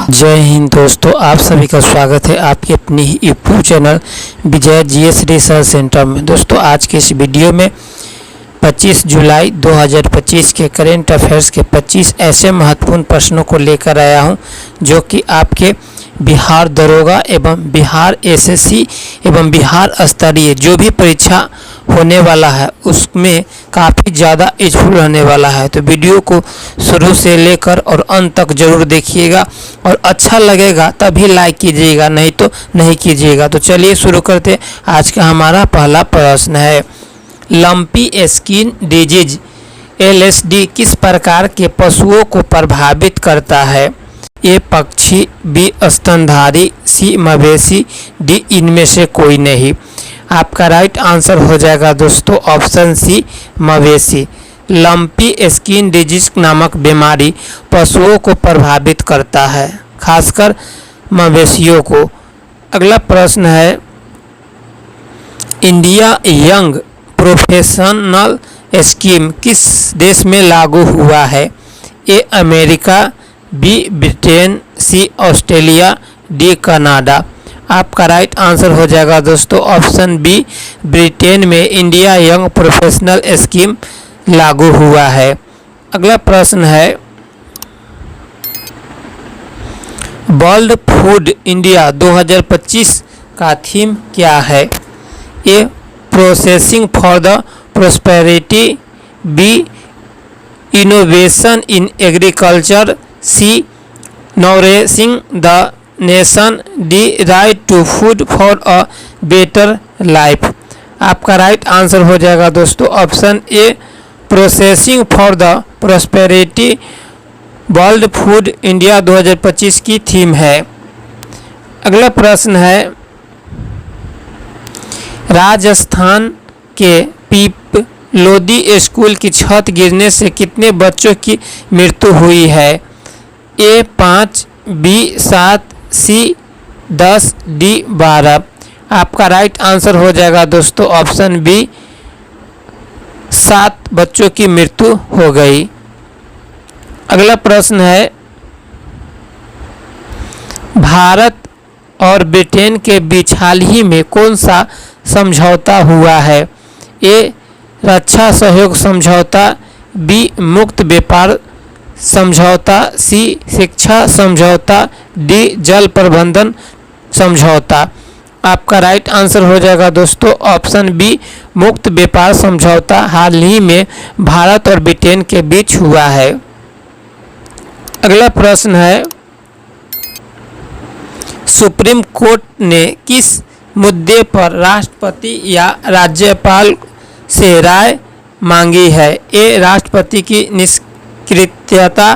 जय हिंद दोस्तों, आप सभी का स्वागत है आपके अपनी यूट्यूब चैनल विजय जीएस रिसर्च सेंटर में। दोस्तों आज के इस वीडियो में 25 जुलाई 2025 के करेंट अफेयर्स के 25 ऐसे महत्वपूर्ण प्रश्नों को लेकर आया हूं जो कि आपके बिहार दरोगा एवं बिहार एसएससी एवं बिहार स्तरीय जो भी परीक्षा होने वाला है उसमें काफ़ी ज़्यादा यूजफुल रहने वाला है। तो वीडियो को शुरू से लेकर और अंत तक ज़रूर देखिएगा और अच्छा लगेगा तभी लाइक कीजिएगा, नहीं तो नहीं कीजिएगा। तो चलिए शुरू करते। आज का हमारा पहला प्रश्न है, लंपी स्किन डिजीज LSD किस प्रकार के पशुओं को प्रभावित करता है? ए पक्षी, बी स्तनधारी, सी मवेशी, डी इनमें से कोई नहीं। आपका राइट आंसर हो जाएगा दोस्तों ऑप्शन सी मवेशी। लंपी स्किन डिजीज नामक बीमारी पशुओं को प्रभावित करता है, खासकर मवेशियों को। अगला प्रश्न है, इंडिया यंग प्रोफेशनल स्कीम किस देश में लागू हुआ है? A America, B Britain, C Australia, D Canada. आपका राइट आंसर हो जाएगा दोस्तों ऑप्शन बी ब्रिटेन में इंडिया यंग प्रोफेशनल स्कीम लागू हुआ है। अगला प्रश्न है, वर्ल्ड फूड इंडिया 2025 का थीम क्या है? A processing for the prosperity, B innovation in agriculture, C nourishing the nation, D right to food for a better life. आपका राइट आंसर हो जाएगा दोस्तों option A processing for the prosperity world food India 2025 की theme है। अगला प्रश्न है, राजस्थान के पीप लोधी स्कूल की छत गिरने से कितने बच्चों की मृत्यु हुई है? ए 5, बी 7, सी 10, डी 12। आपका राइट आंसर हो जाएगा दोस्तों ऑप्शन बी 7 बच्चों की मृत्यु हो गई। अगला प्रश्न है, भारत और ब्रिटेन के बीच हाल ही में कौन सा समझौता हुआ है? ए रक्षा सहयोग समझौता, बी मुक्त व्यापार समझौता, सी शिक्षा समझौता, डी जल प्रबंधन समझौता। आपका राइट आंसर हो जाएगा दोस्तों ऑप्शन बी मुक्त व्यापार समझौता हाल ही में भारत और ब्रिटेन के बीच हुआ है। अगला प्रश्न है, सुप्रीम कोर्ट ने किस मुद्दे पर राष्ट्रपति या राज्यपाल से राय मांगी है? ए राष्ट्रपति की निष्क्रियता,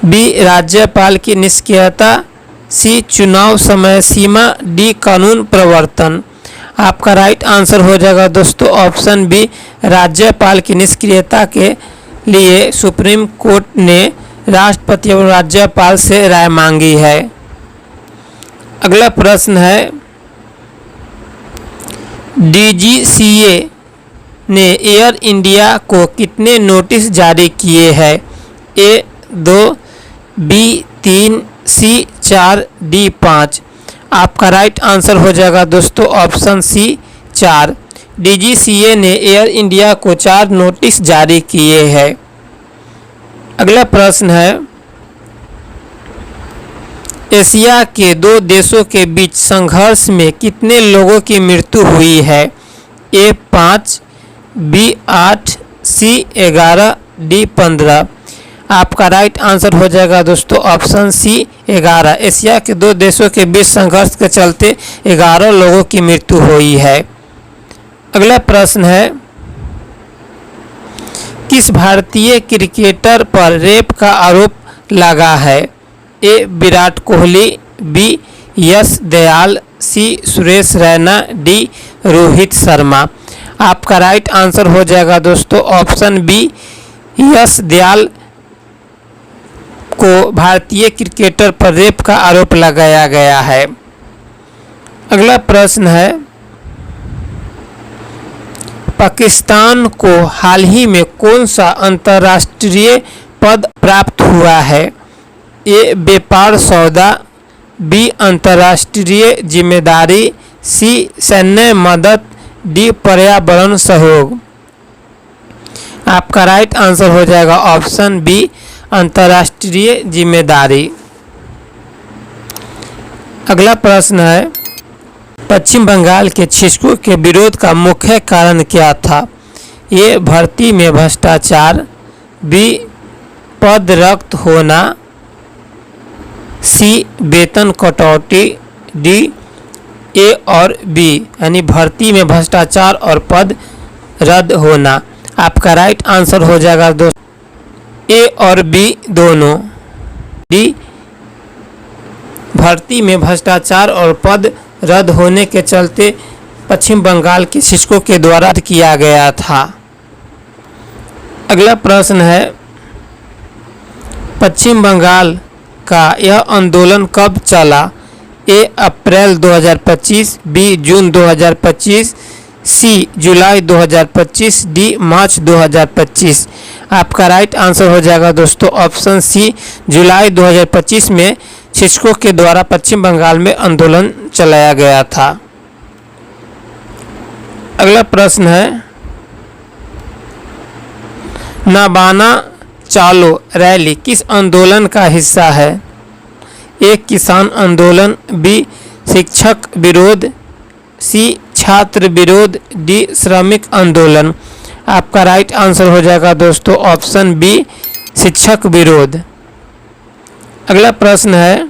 बी राज्यपाल की निष्क्रियता, सी चुनाव समय सीमा, डी कानून प्रवर्तन। आपका राइट आंसर हो जाएगा दोस्तों ऑप्शन बी राज्यपाल की निष्क्रियता के लिए सुप्रीम कोर्ट ने राष्ट्रपति और राज्यपाल से राय मांगी है। अगला प्रश्न है, DGCA ने एयर इंडिया को कितने नोटिस जारी किए हैं? ए 2, बी 3, सी 4, डी 5। आपका राइट आंसर हो जाएगा दोस्तों ऑप्शन सी 4। DGCA ने एयर इंडिया को 4 नोटिस जारी किए हैं। अगला प्रश्न है, एशिया के 2 देशों के बीच संघर्ष में कितने लोगों की मृत्यु हुई है? ए 5, बी 8, सी 11, डी 15। आपका राइट आंसर हो जाएगा दोस्तों ऑप्शन सी 11। एशिया के 2 देशों के बीच संघर्ष के चलते 11 लोगों की मृत्यु हुई है। अगला प्रश्न है, किस भारतीय क्रिकेटर पर रेप का आरोप लगा है? ए विराट कोहली, बी यश दयाल, सी सुरेश रैना, डी रोहित शर्मा। आपका राइट आंसर हो जाएगा दोस्तों ऑप्शन बी यश दयाल को भारतीय क्रिकेटर पर रेप का आरोप लगाया गया है। अगला प्रश्न है, पाकिस्तान को हाल ही में कौन सा अंतर्राष्ट्रीय पद प्राप्त हुआ है? ए व्यापार सौदा, बी अंतर्राष्ट्रीय जिम्मेदारी, सी सैन्य मदद, डी पर्यावरण सहयोग। आपका राइट आंसर हो जाएगा ऑप्शन बी अंतर्राष्ट्रीय जिम्मेदारी। अगला प्रश्न है, पश्चिम बंगाल के शिक्षकों के विरोध का मुख्य कारण क्या था? ए भर्ती में भ्रष्टाचार, बी पद रिक्त होना, सी वेतन कटौती, डी ए और बी यानी भर्ती में भ्रष्टाचार और पद रद्द होना। आपका राइट आंसर हो जाएगा दोस्तों ए और बी दोनों। डी भर्ती में भ्रष्टाचार और पद रद्द होने के चलते पश्चिम बंगाल के शिक्षकों के द्वारा किया गया था। अगला प्रश्न है, पश्चिम बंगाल का यह आंदोलन कब चला? ए अप्रैल 2025, बी जून 2025, सी जुलाई 2025, डी मार्च 2025। आपका राइट आंसर हो जाएगा दोस्तों ऑप्शन सी जुलाई 2025 में शिक्षकों के द्वारा पश्चिम बंगाल में आंदोलन चलाया गया था। अगला प्रश्न है, नबाना चालो रैली किस आंदोलन का हिस्सा है? ए किसान आंदोलन, बी शिक्षक विरोध, सी छात्र विरोध, डी श्रमिक आंदोलन। आपका राइट आंसर हो जाएगा दोस्तों ऑप्शन बी शिक्षक विरोध। अगला प्रश्न है,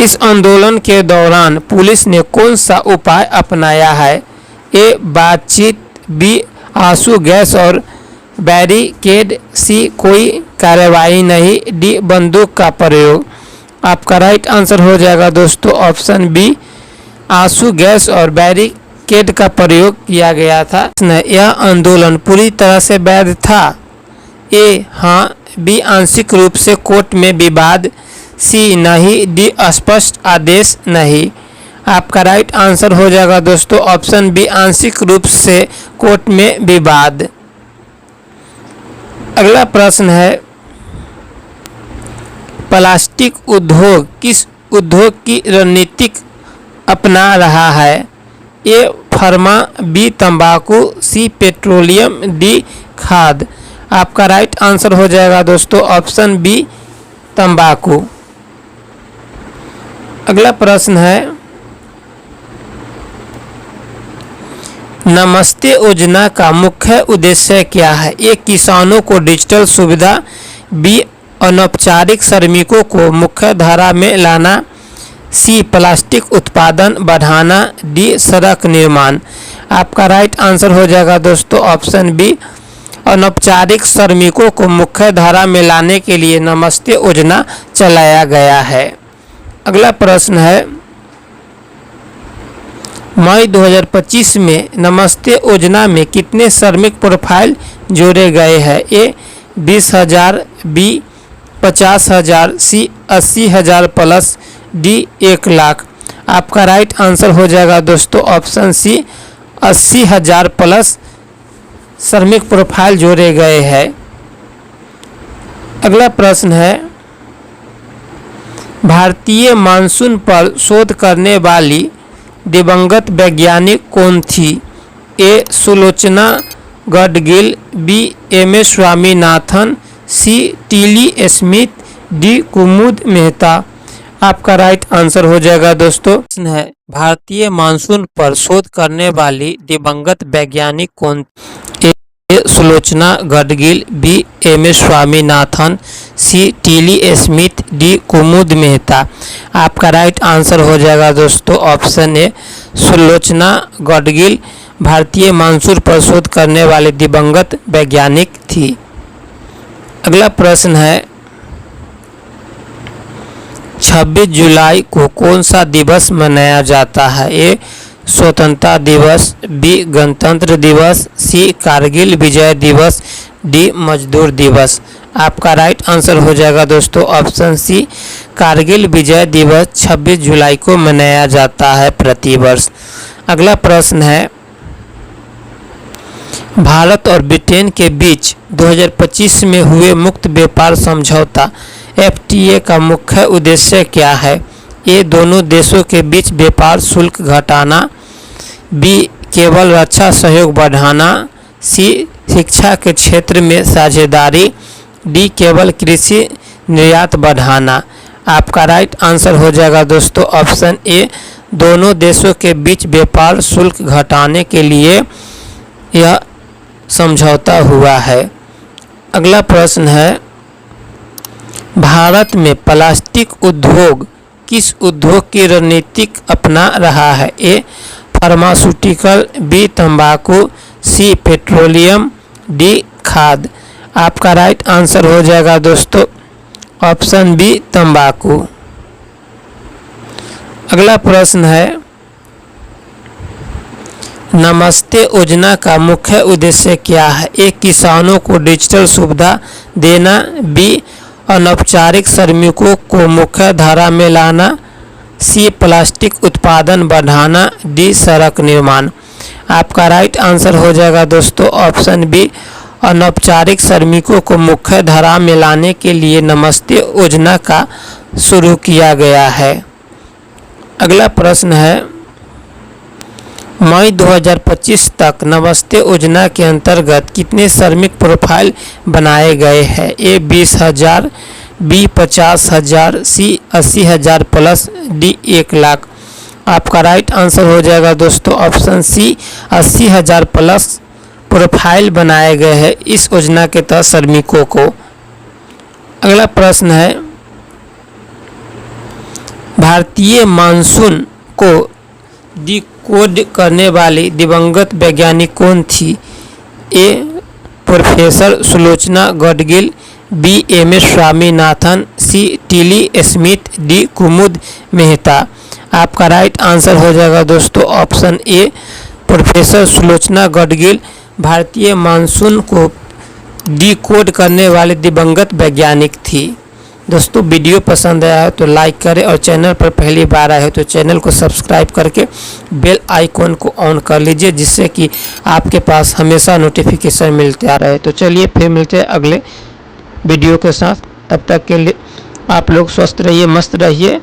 इस आंदोलन के दौरान पुलिस ने कौन सा उपाय अपनाया है? ए बातचीत, बी आंसू गैस और बैरिकेड, सी कोई कार्रवाई नहीं, डी बंदूक का प्रयोग। आपका राइट आंसर हो जाएगा दोस्तों ऑप्शन बी आंसू गैस और बैरिकेड का प्रयोग किया गया था। यह आंदोलन पूरी तरह से वैध था? ए हाँ, बी आंशिक रूप से कोर्ट में विवाद, सी नहीं, डी स्पष्ट आदेश नहीं। आपका राइट आंसर हो जाएगा दोस्तों ऑप्शन बी आंशिक रूप से कोर्ट में विवाद। अगला प्रश्न है, प्लास्टिक उद्योग किस उद्योग की रणनीति अपना रहा है? ए फार्मा, बी तंबाकू, सी पेट्रोलियम, डी खाद। आपका राइट आंसर हो जाएगा दोस्तों ऑप्शन बी तंबाकू। अगला प्रश्न है, नमस्ते योजना का मुख्य उद्देश्य क्या है? ए किसानों को डिजिटल सुविधा, बी अनौपचारिक श्रमिकों को मुख्य धारा में लाना, सी प्लास्टिक उत्पादन बढ़ाना, डी सड़क निर्माण। आपका राइट आंसर हो जाएगा दोस्तों ऑप्शन बी अनौपचारिक श्रमिकों को मुख्य धारा में लाने के लिए नमस्ते योजना चलाया गया है। अगला प्रश्न है, मई 2025 में नमस्ते योजना में कितने श्रमिक प्रोफाइल जोड़े गए हैं? ए 20,000, बी 50,000, सी 80,000 प्लस, डी 1 लाख। आपका राइट आंसर हो जाएगा दोस्तों ऑप्शन सी 80,000 प्लस श्रमिक प्रोफाइल जोड़े गए हैं। अगला प्रश्न है, भारतीय मानसून पर शोध करने वाली दिवंगत वैज्ञानिक कौन थी? A Sulochana Gadgil, B M S Swaminathan, C Tilly Smith, D Kumud Mehta. आपका राइट आंसर हो जाएगा दोस्तों प्रश्न है, भारतीय मानसून पर शोध करने वाली दिवंगत वैज्ञानिक कौन? A Sulochana Gadgil, B M S Swaminathan, C Tilly Smith, D Kumud Mehta. आपका राइट आंसर हो जाएगा दोस्तों ऑप्शन ए सुलोचना गडगिल भारतीय मानसून पर शोध करने वाले दिवंगत वैज्ञानिक थी। अगला प्रश्न है, 26 जुलाई को कौन सा दिवस मनाया जाता है? ए स्वतंत्रता दिवस, बी गणतंत्र दिवस, सी कारगिल विजय दिवस, डी मजदूर दिवस। आपका राइट आंसर हो जाएगा दोस्तों ऑप्शन सी कारगिल विजय दिवस 26 जुलाई को मनाया जाता है प्रतिवर्ष। अगला प्रश्न है, भारत और ब्रिटेन के बीच 2025 में हुए मुक्त व्यापार समझौता FTA का मुख्य उद्देश्य क्या है? ए. दोनों देशों के बीच व्यापार शुल्क घटाना। B. केवल रक्षा सहयोग बढ़ाना। C. शिक्षा के क्षेत्र में साझेदारी। D. केवल कृषि निर्यात बढ़ाना। आपका राइट आंसर हो जाएगा दोस्तों ऑप्शन ए, दोनों देशों के बीच व्यापार शुल्क घटाने के लिए यह समझौता हुआ है। अगला प्रश्न है, भारत में प्लास्टिक उद्योग किस उद्योग की रणनीति अपना रहा है? ए. फार्मास्यूटिकल। B. तंबाकू। C. पेट्रोलियम। D. खाद। आपका राइट आंसर हो जाएगा दोस्तों ऑप्शन B, तंबाकू। अगला प्रश्न है, नमस्ते योजना का मुख्य उद्देश्य क्या है? ए. किसानों को डिजिटल सुविधा देना। B. अनौपचारिक श्रमिकों को मुख्य धारा में लाना। C. प्लास्टिक उत्पादन बढ़ाना। D. सड़क निर्माण। आपका राइट आंसर हो जाएगा दोस्तों ऑप्शन B, अनौपचारिक श्रमिकों को मुख्य धारा में लाने के लिए नमस्ते योजना का शुरू किया गया है। अगला प्रश्न है, मई 2025 तक नमस्ते योजना के अंतर्गत कितने श्रमिक प्रोफाइल बनाए गए हैं? ए. 20,000। B. 50,000। C. 80,000 plus. D. 1 lakh. आपका राइट आंसर हो जाएगा दोस्तों ऑप्शन C, 80,000 प्लस प्रोफाइल बनाए गए हैं इस योजना के तहत श्रमिकों को। अगला प्रश्न है, भारतीय मानसून को डिकोड करने वाली दिवंगत वैज्ञानिक कौन थी? A. Professor Sulochana Gadgil. B. M.S. Swaminathan. C. Tilly Smith. D. Kumud Mehta. आपका राइट आंसर हो जाएगा दोस्तों option A, professor Sulochana Gadgil भारतीय मानसून को डिकोड करने वाले दिवंगत वैज्ञानिक थी। दोस्तों वीडियो पसंद आया है तो लाइक करें और चैनल पर पहली बार आए हो तो चैनल को सब्सक्राइब करके बेल आइकॉन को ऑन कर लीजिए, जिससे कि आपके पास हमेशा नोटिफिकेशन मिलता रहे। तो चलिए फिर मिलते हैं अगले वीडियो के साथ, तब तक के लिए आप लोग स्वस्थ रहिए, मस्त रहिए।